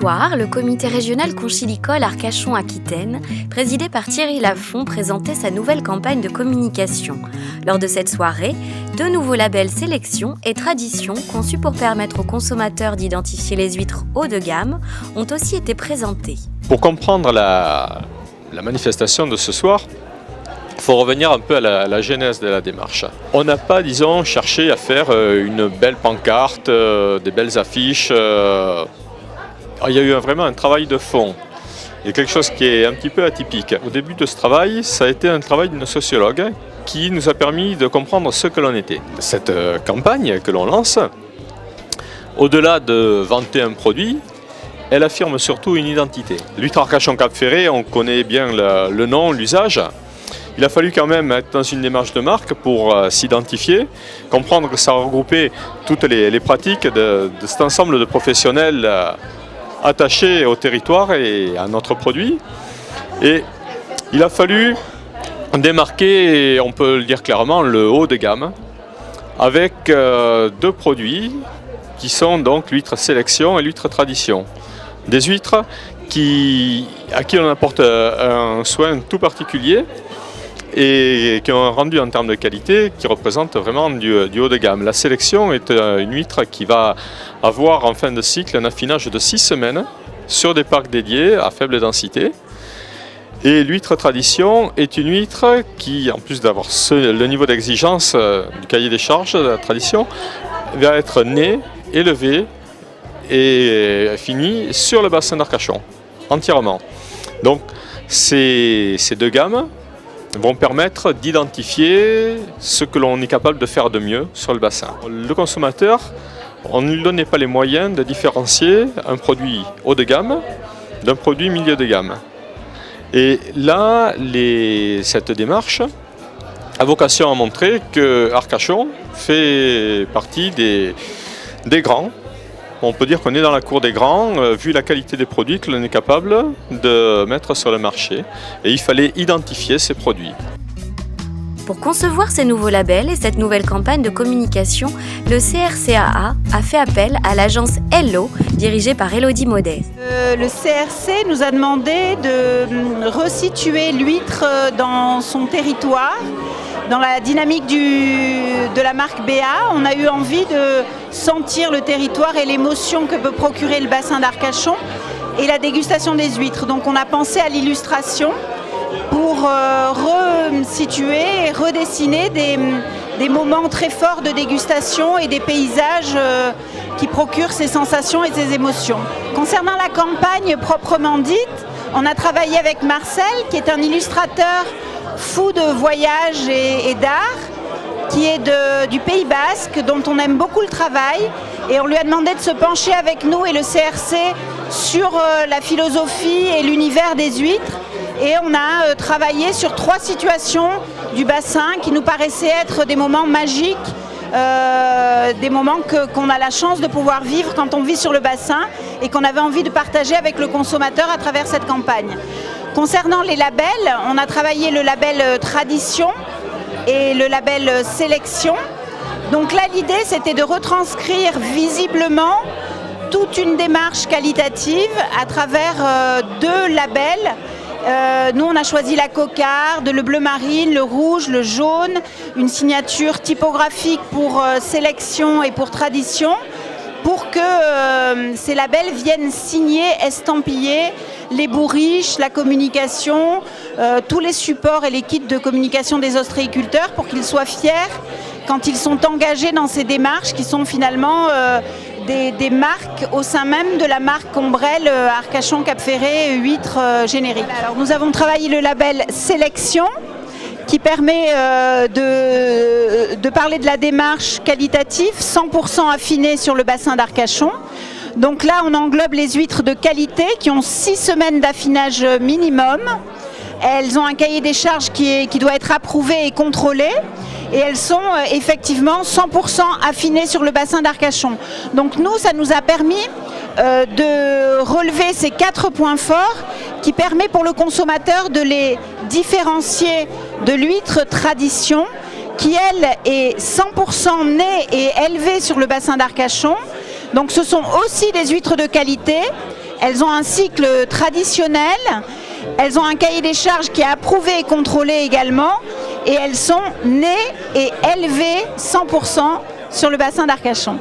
soir, le comité régional conchilicole Arcachon-Aquitaine, présidé par Thierry Lafont, présentait sa nouvelle campagne de communication. Lors de cette soirée, 2 nouveaux labels Sélection et Tradition, conçus pour permettre aux consommateurs d'identifier les huîtres haut de gamme, ont aussi été présentés. Pour comprendre la manifestation de ce soir, il faut revenir un peu à la genèse de la démarche. On n'a pas, disons, cherché à faire une belle pancarte, des belles affiches. Il y a eu vraiment un travail de fond. Il y a quelque chose qui est un petit peu atypique. Au début de ce travail, ça a été un travail d'une sociologue qui nous a permis de comprendre ce que l'on était. Cette campagne que l'on lance, au-delà de vanter un produit, elle affirme surtout une identité. L'huître Arcachon-Cap-Ferret, on connaît bien le nom, l'usage. Il a fallu quand même être dans une démarche de marque pour s'identifier, comprendre que ça regroupait toutes les pratiques de cet ensemble de professionnels attachés au territoire et à notre produit. Et il a fallu démarquer, on peut le dire clairement, le haut de gamme avec 2 produits qui sont donc l'huître Sélection et l'huître Tradition. Des huîtres à qui on apporte un soin tout particulier et qui ont un rendu en termes de qualité qui représente vraiment du haut de gamme. La Sélection est une huître qui va avoir en fin de cycle un affinage de 6 semaines sur des parcs dédiés à faible densité. Et l'huître Tradition est une huître qui, en plus d'avoir le niveau d'exigence du cahier des charges de la Tradition, va être née, élevée et finie sur le bassin d'Arcachon, entièrement. Donc ces 2 gammes vont permettre d'identifier ce que l'on est capable de faire de mieux sur le bassin. Le consommateur, on ne lui donnait pas les moyens de différencier un produit haut de gamme d'un produit milieu de gamme. Et là, cette démarche a vocation à montrer que Arcachon fait partie des grands. On peut dire qu'on est dans la cour des grands, vu la qualité des produits que l'on est capable de mettre sur le marché. Et il fallait identifier ces produits. Pour concevoir ces nouveaux labels et cette nouvelle campagne de communication, le CRCAA a fait appel à l'agence Hello, dirigée par Élodie Modeste. Le CRC nous a demandé de resituer l'huître dans son territoire. Dans la dynamique de la marque BA, on a eu envie de sentir le territoire et l'émotion que peut procurer le bassin d'Arcachon et la dégustation des huîtres. Donc on a pensé à l'illustration pour resituer et redessiner des moments très forts de dégustation et des paysages qui procurent ces sensations et ces émotions. Concernant la campagne proprement dite, on a travaillé avec Marcel, qui est un illustrateur fou de voyage et d'art, qui est du Pays Basque, dont on aime beaucoup le travail. Et on lui a demandé de se pencher avec nous et le CRC sur la philosophie et l'univers des huîtres. Et on a travaillé sur 3 situations du bassin qui nous paraissaient être des moments magiques, des moments qu'on a la chance de pouvoir vivre quand on vit sur le bassin et qu'on avait envie de partager avec le consommateur à travers cette campagne. Concernant les labels, on a travaillé le label Tradition et le label Sélection. Donc là, l'idée, c'était de retranscrire visiblement toute une démarche qualitative à travers 2 labels. Nous, on a choisi la cocarde, le bleu marine, le rouge, le jaune, une signature typographique pour Sélection et pour Tradition, pour que ces labels viennent signer, estampiller les bourriches, la communication, tous les supports et les kits de communication des ostréiculteurs pour qu'ils soient fiers quand ils sont engagés dans ces démarches qui sont finalement des marques au sein même de la marque ombrelle Arcachon-Cap-Ferret huître générique. Alors, nous avons travaillé le label Sélection qui permet de parler de la démarche qualitative 100% affinée sur le bassin d'Arcachon. Donc là, on englobe les huîtres de qualité qui ont 6 semaines d'affinage minimum. Elles ont un cahier des charges qui doit être approuvé et contrôlé. Et elles sont effectivement 100% affinées sur le bassin d'Arcachon. Donc nous, ça nous a permis de relever ces 4 points forts qui permet pour le consommateur de les différencier de l'huître Tradition qui, elle, est 100% née et élevée sur le bassin d'Arcachon. Donc ce sont aussi des huîtres de qualité Elles ont un cycle traditionnel, elles ont un cahier des charges qui est approuvé et contrôlé également, et elles sont nées et élevées 100% sur le bassin d'Arcachon.